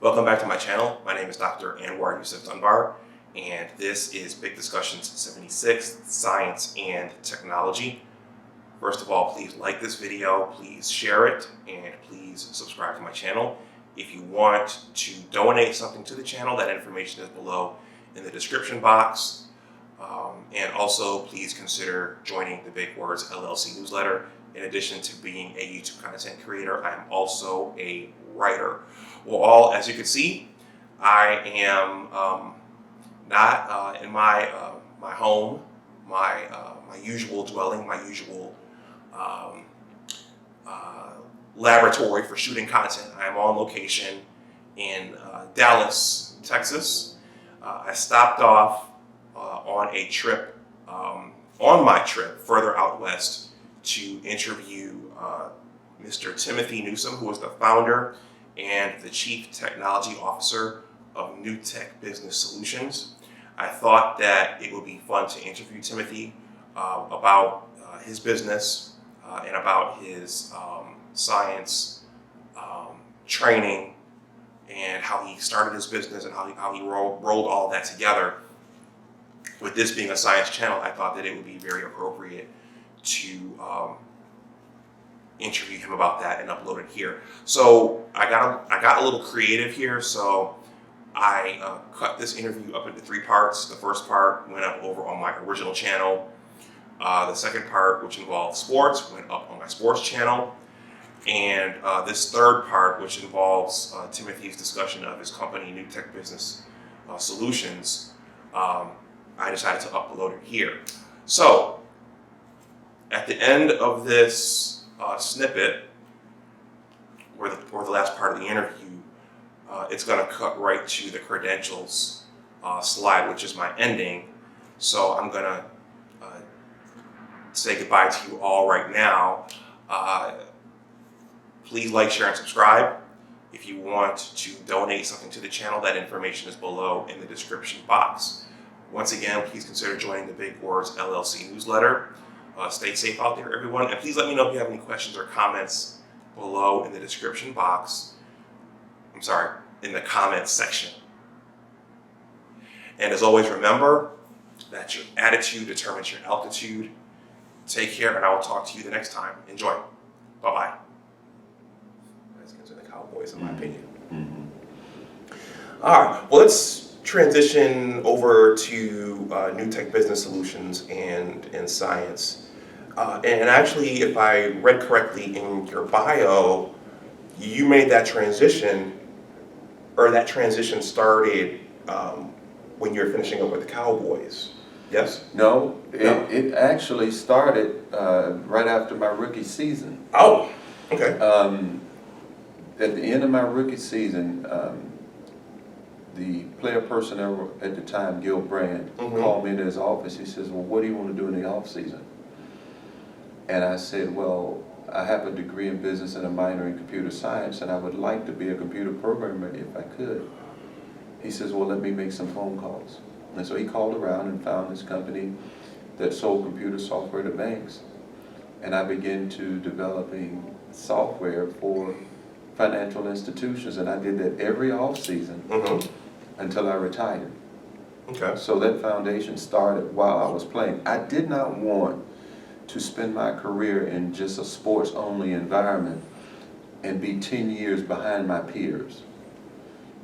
Welcome back to my channel. My name is Dr. Anwar Yusuf Dunbar, and this is Big Discussions 76, Science and Technology. First of all, please like this video, please share it, and please subscribe to my channel. If you want to donate something to the channel, that information is below in the description box. And also, please consider joining the Big Words LLC Newsletter. In addition to being a YouTube content creator, I am also a writer. Well, as you can see, I am not in my home, my usual dwelling, my usual laboratory for shooting content. I am on location in Dallas, Texas. I stopped off on a trip, on my trip further out west, to interview Mr. Timothy Newsome, who is the founder and the Chief Technology Officer of NewTec Business Solutions. I thought that it would be fun to interview Timothy about his business and about his science training and how he started his business and how he rolled all that together. With this being a science channel, I thought that it would be very appropriate to interview him about that and upload it here. So I got a little creative here. So I cut this interview up into 3 parts. The first part went up over on my original channel. The second part, which involved sports, went up on my sports channel. And this third part, which involves Timothy's discussion of his company, NewTec Business Solutions, I decided to upload it here. So at the end of this snippet, or the last part of the interview, it's going to cut right to the credentials slide, which is my ending. So I'm going to say goodbye to you all right now. Please like, share, and subscribe. If you want to donate something to the channel, that information is below in the description box. Once again, please consider joining the Big Words LLC Newsletter. Stay safe out there, everyone. And please let me know if you have any questions or comments below in the description box. I'm sorry, in the comments section. And as always, remember that your attitude determines your altitude. Take care, and I will talk to you the next time. Enjoy. Bye-bye. Redskins are the Cowboys, in my opinion. All right, well, let's transition over to NewTec Business Solutions and science. And actually, if I read correctly in your bio, you made that transition, or that transition started when you were finishing up with the Cowboys. Yes? No, it actually started right after my rookie season. Oh, okay. At the end of my rookie season, the player personnel at the time, Gil Brand, called me into his office. He says, well, what do you want to do in the off season? And I said, well, I have a degree in business and a minor in computer science, and I would like to be a computer programmer if I could. He says, well, let me make some phone calls. And so he called around and found this company that sold computer software to banks. And I began to developing software for financial institutions, and I did that every off season until I retired. Okay. So that foundation started while I was playing. I did not want to spend my career in just a sports-only environment and be 10 years behind my peers,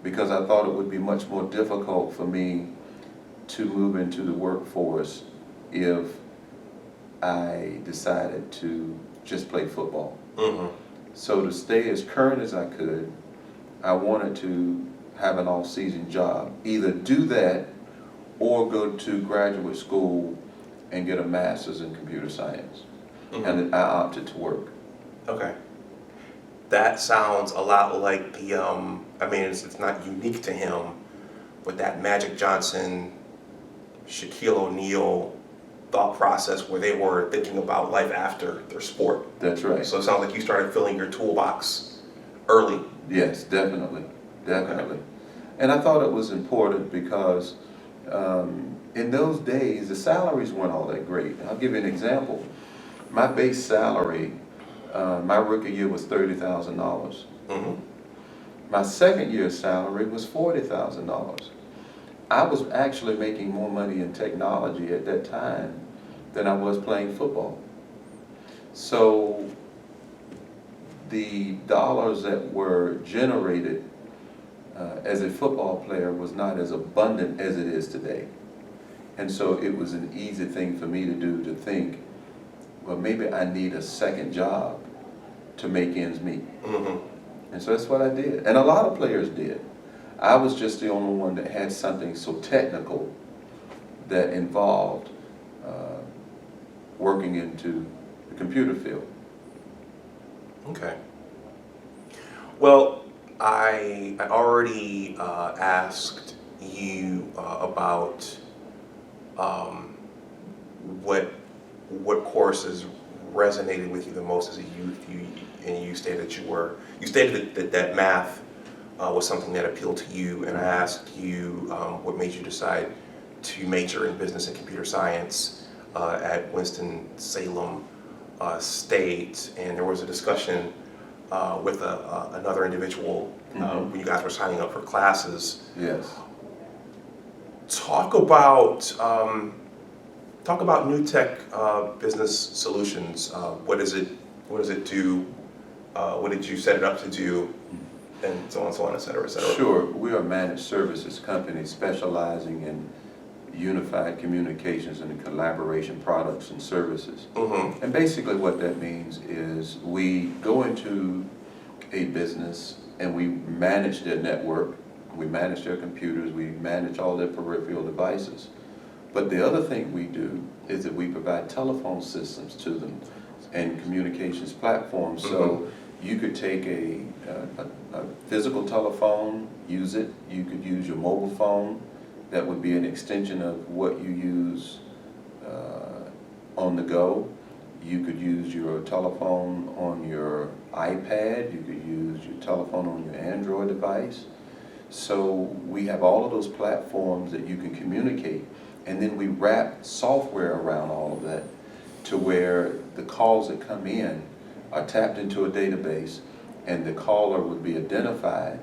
because I thought it would be much more difficult for me to move into the workforce if I decided to just play football. So to stay as current as I could, I wanted to have an off-season job. Either do that or go to graduate school and get a master's in computer science. And I opted to work. Okay. That sounds a lot like the, I mean, it's not unique to him, but that Magic Johnson, Shaquille O'Neal thought process where they were thinking about life after their sport. That's right. So it sounds like you started filling your toolbox early. Yes, definitely, definitely. And I thought it was important because in those days, the salaries weren't all that great. I'll give you an example. My base salary, my rookie year was $30,000. My second year's salary was $40,000. I was actually making more money in technology at that time than I was playing football. So the dollars that were generated as a football player was not as abundant as it is today. And so it was an easy thing for me to do, to think, well, maybe I need a second job to make ends meet. Mm-hmm. And so that's what I did. And a lot of players did. I was just the only one that had something so technical that involved working into the computer field. Okay. Well, I already asked you about what courses resonated with you the most as a youth. You stated that math was something that appealed to you, and I asked you what made you decide to major in business and computer science at Winston-Salem State, and there was a discussion with another individual when you guys were signing up for classes. Yes. Talk about NewTec Business Solutions. What does it do? What did you set it up to do? And so on, et cetera, et cetera. Sure. We are a managed services company specializing in unified communications and collaboration products and services. Mm-hmm. And basically what that means is we go into a business and we manage their network, we manage their computers, we manage all their peripheral devices. But the other thing we do is that we provide telephone systems to them and communications platforms. Mm-hmm. So you could take a physical telephone, use it. You could use your mobile phone. That would be an extension of what you use on the go. You could use your telephone on your iPad. You could use your telephone on your Android device. So we have all of those platforms that you can communicate. And then we wrap software around all of that to where the calls that come in are tapped into a database, and the caller would be identified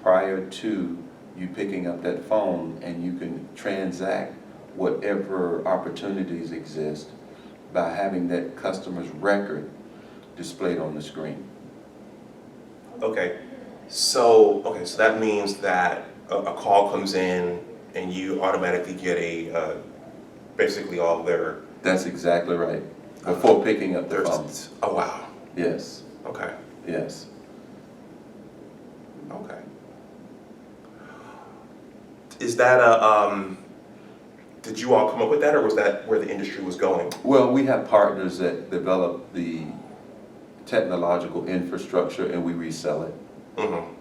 prior to you picking up that phone, and you can transact whatever opportunities exist by having that customer's record displayed on the screen. Okay. So that means that a call comes in and you automatically get basically all their... That's exactly right. Before picking up the phone. Oh, wow. Yes. Okay. Yes. Okay. Is that did you all come up with that, or was that where the industry was going? Well, we have partners that develop the technological infrastructure and we resell it. Mm-hmm.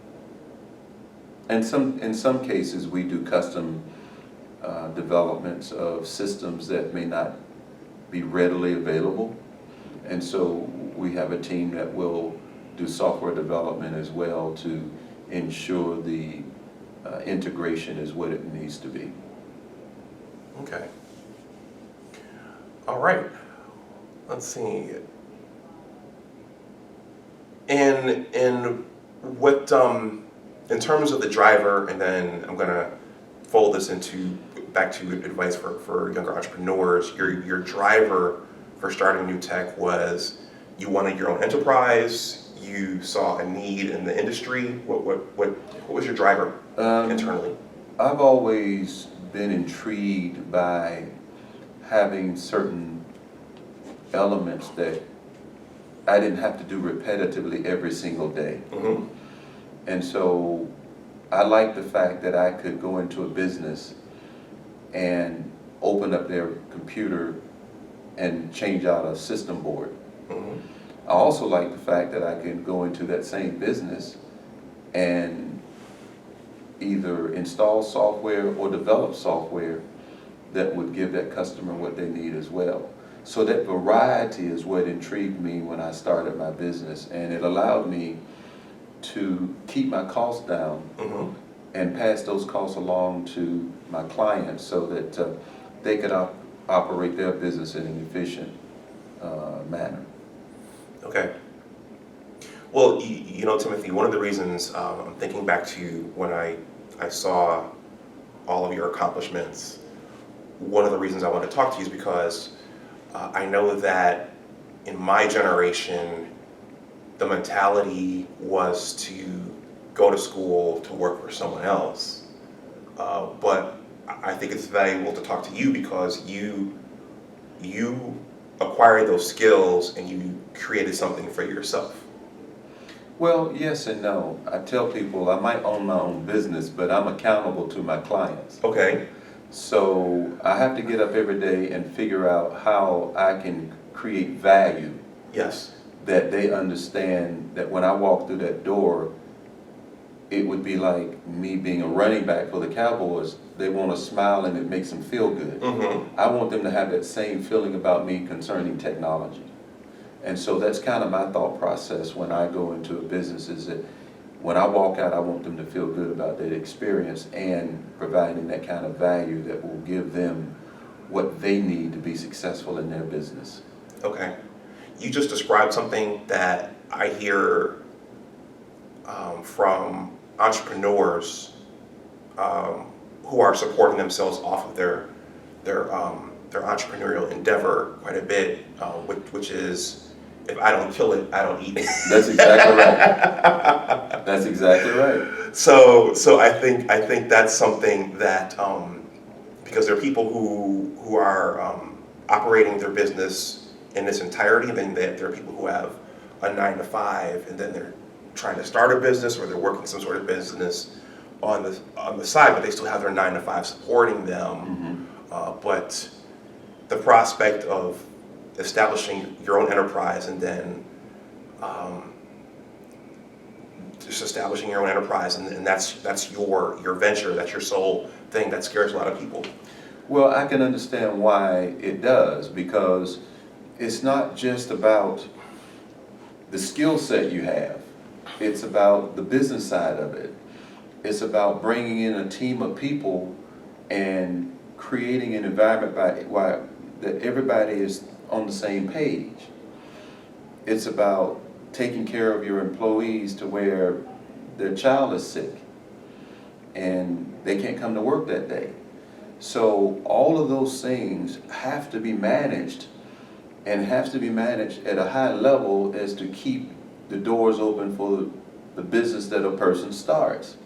And in some cases, we do custom developments of systems that may not be readily available. And so we have a team that will do software development as well to ensure the integration is what it needs to be. Okay. All right. Let's see. And what in terms of the driver, and then I'm gonna fold this back to advice for younger entrepreneurs. Your driver for starting NewTec was you wanted your own enterprise. You saw a need in the industry. What was your driver internally? I've always been intrigued by having certain elements that I didn't have to do repetitively every single day. Mm-hmm. And so I like the fact that I could go into a business and open up their computer and change out a system board. Mm-hmm. I also like the fact that I can go into that same business and either install software or develop software that would give that customer what they need as well. So that variety is what intrigued me when I started my business, and it allowed me to keep my costs down. Mm-hmm. And pass those costs along to my clients so that they could operate their business in an efficient manner. Okay. Well, Timothy, one of the reasons I'm thinking back to when I saw all of your accomplishments, one of the reasons I want to talk to you is because I know that in my generation, the mentality was to go to school to work for someone else. But I think it's valuable to talk to you because you acquired those skills and you created something for yourself. Well, yes and no. I tell people I might own my own business, but I'm accountable to my clients. Okay. So I have to get up every day and figure out how I can create value. Yes. That they understand that when I walk through that door, it would be like me being a running back for the Cowboys. They want to smile and it makes them feel good. Mm-hmm. I want them to have that same feeling about me concerning technology. And so that's kind of my thought process when I go into a business, is that when I walk out, I want them to feel good about that experience and providing that kind of value that will give them what they need to be successful in their business. Okay. You just described something that I hear from entrepreneurs who are supporting themselves off of their entrepreneurial endeavor quite a bit, which is, if I don't kill it, I don't eat it. That's exactly right. That's exactly right. So I think that's something that because there are people who are operating their business in its entirety, and then there are people who have a 9-to-5, and then they're trying to start a business or they're working some sort of business on the side, but they still have their 9-to-5 supporting them. Mm-hmm. But the prospect of establishing your own enterprise and then just establishing your own enterprise and that's your venture, that's your sole thing, that scares a lot of people. Well, I can understand why it does, because it's not just about the skill set you have. It's about the business side of it. It's about bringing in a team of people and creating an environment that everybody is on the same page. It's about taking care of your employees to where their child is sick and they can't come to work that day. So all of those things have to be managed, and have to be managed at a high level as to keep the doors open for the business that a person starts.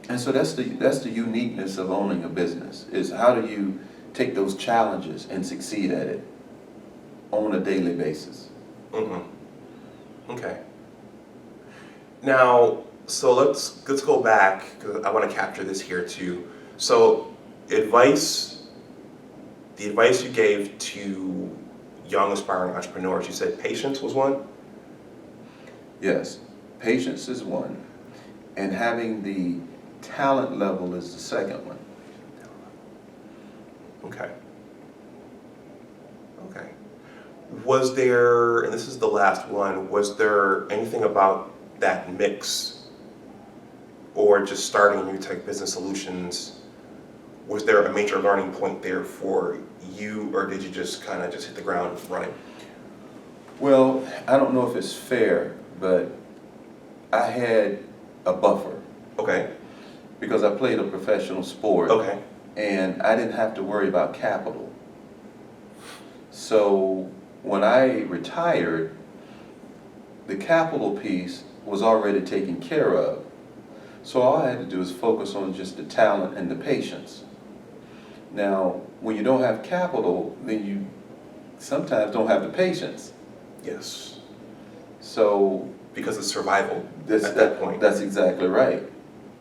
And so that's the uniqueness of owning a business, is how do you take those challenges and succeed at it on a daily basis. Mm-hmm. Okay. Now, so let's go back, because I want to capture this here too. So the advice you gave to young aspiring entrepreneurs, you said patience was one? Yes, patience is one, and having the talent level is the second one. Okay. Okay. Was there, and this is the last one, was there anything about that mix or just starting NewTec Business Solutions, was there a major learning point there for you, or did you just kind of just hit the ground running? Well, I don't know if it's fair, but I had a buffer. Okay. Because I played a professional sport. Okay. And I didn't have to worry about capital. So when I retired, the capital piece was already taken care of. So all I had to do is focus on just the talent and the patience. Now, when you don't have capital, then you sometimes don't have the patience. Yes. So because it's survival at that point. That's exactly right.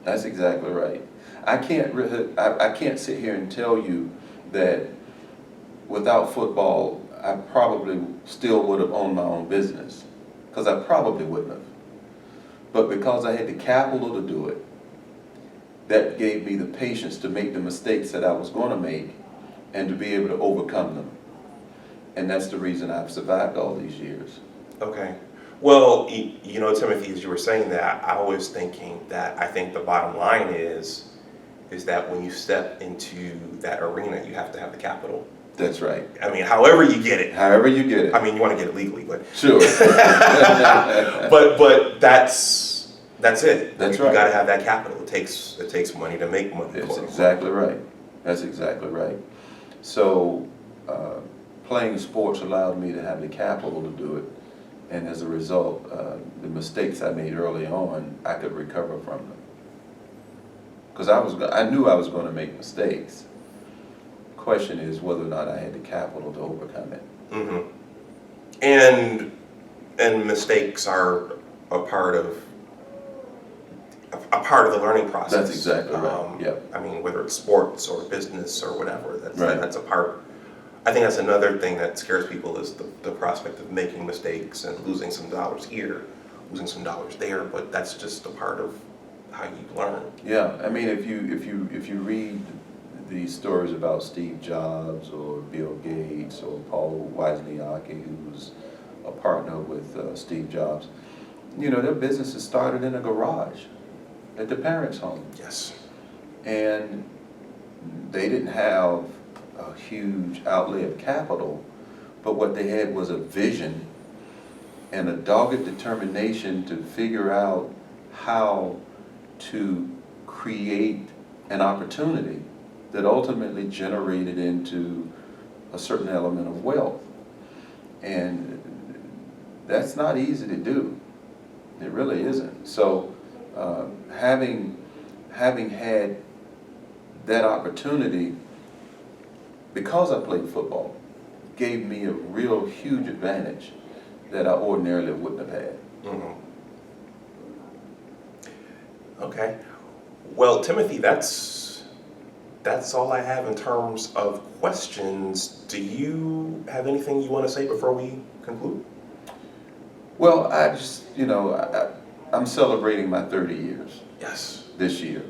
That's exactly right. I can't sit here and tell you that without football, I probably still would have owned my own business, because I probably wouldn't have. But because I had the capital to do it, that gave me the patience to make the mistakes that I was going to make and to be able to overcome them. And that's the reason I've survived all these years. Okay. Well, Timothy, as you were saying that, I was thinking that I think the bottom line is that when you step into that arena, you have to have the capital. That's right. I mean, however you get it. However you get it. I mean, you want to get it legally, but Sure. but that's it. That's You right. got to have that capital. It takes money to make money. That's exactly right. That's exactly right. So playing sports allowed me to have the capital to do it, and as a result, the mistakes I made early on, I could recover from them. Because I knew I was going to make mistakes. Question is whether or not I had the capital to overcome it. Mm-hmm. And mistakes are a part of the learning process. That's exactly right. Yep. I mean, whether it's sports or business or whatever, Right. That's a part. I think that's another thing that scares people is the prospect of making mistakes and losing some dollars here, losing some dollars there. But that's just a part of how you learn. Yeah, I mean, if you read these stories about Steve Jobs or Bill Gates or Paul Wozniacki, who was a partner with Steve Jobs, you know, their businesses started in a garage at the parents' home. Yes. And they didn't have a huge outlay of capital, but what they had was a vision and a dogged determination to figure out how to create an opportunity that ultimately generated into a certain element of wealth. And that's not easy to do. It really isn't. So having had that opportunity, because I played football, gave me a real huge advantage that I ordinarily wouldn't have had. Mm-hmm. Okay. Well, Timothy, that's all I have in terms of questions. Do you have anything you want to say before we conclude? Well, I just, you know, I'm celebrating my 30 years. Yes. This year.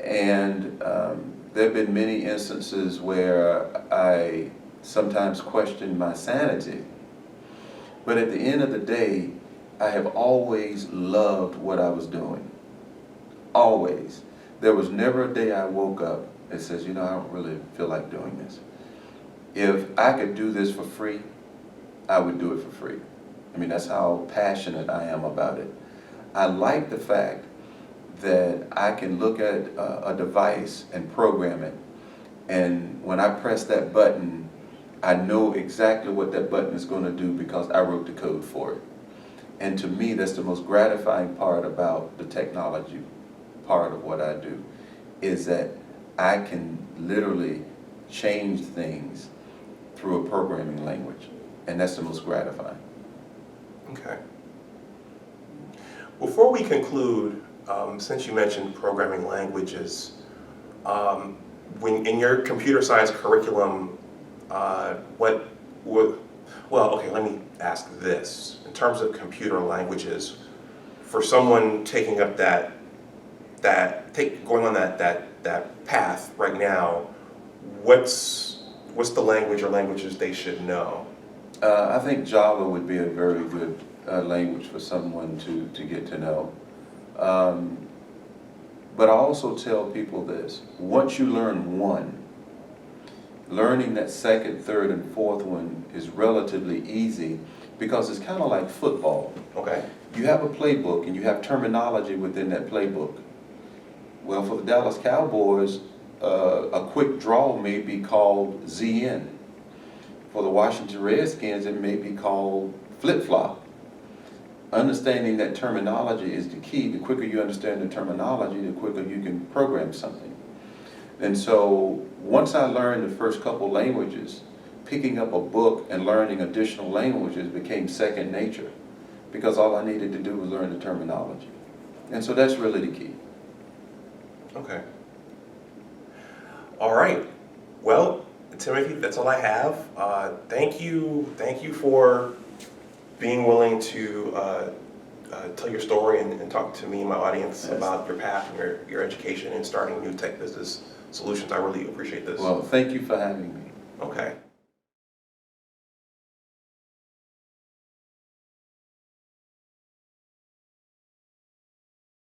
And there have been many instances where I sometimes question my sanity. But at the end of the day, I have always loved what I was doing. Always. There was never a day I woke up that says, you know, I don't really feel like doing this. If I could do this for free, I would do it for free. I mean, that's how passionate I am about it. I like the fact that I can look at a device and program it, and when I press that button, I know exactly what that button is going to do because I wrote the code for it. And to me, that's the most gratifying part about the technology part of what I do, is that I can literally change things through a programming language, and that's the most gratifying. Okay. Before we conclude, since you mentioned programming languages, when in your computer science curriculum, well, okay, let me ask this. In terms of computer languages, for someone taking up going on that path right now, what's the language or languages they should know? I think Java would be a very good language for someone to get to know. But I also tell people this: once you learn one, learning that second, third, and fourth one is relatively easy, because it's kind of like football. Okay. You have a playbook and you have terminology within that playbook. Well, for the Dallas Cowboys, a quick draw may be called ZN. For the Washington Redskins, it may be called flip-flop. Understanding that terminology is the key. The quicker you understand the terminology, the quicker you can program something. And so once I learned the first couple languages, picking up a book and learning additional languages became second nature, because all I needed to do was learn the terminology. And so that's really the key. Okay. All right. Well, Timothy, that's all I have. Thank you for being willing to tell your story and talk to me and my audience about your path and your education and starting NewTec Business Solutions. I really appreciate this. Well, thank you for having me. Okay.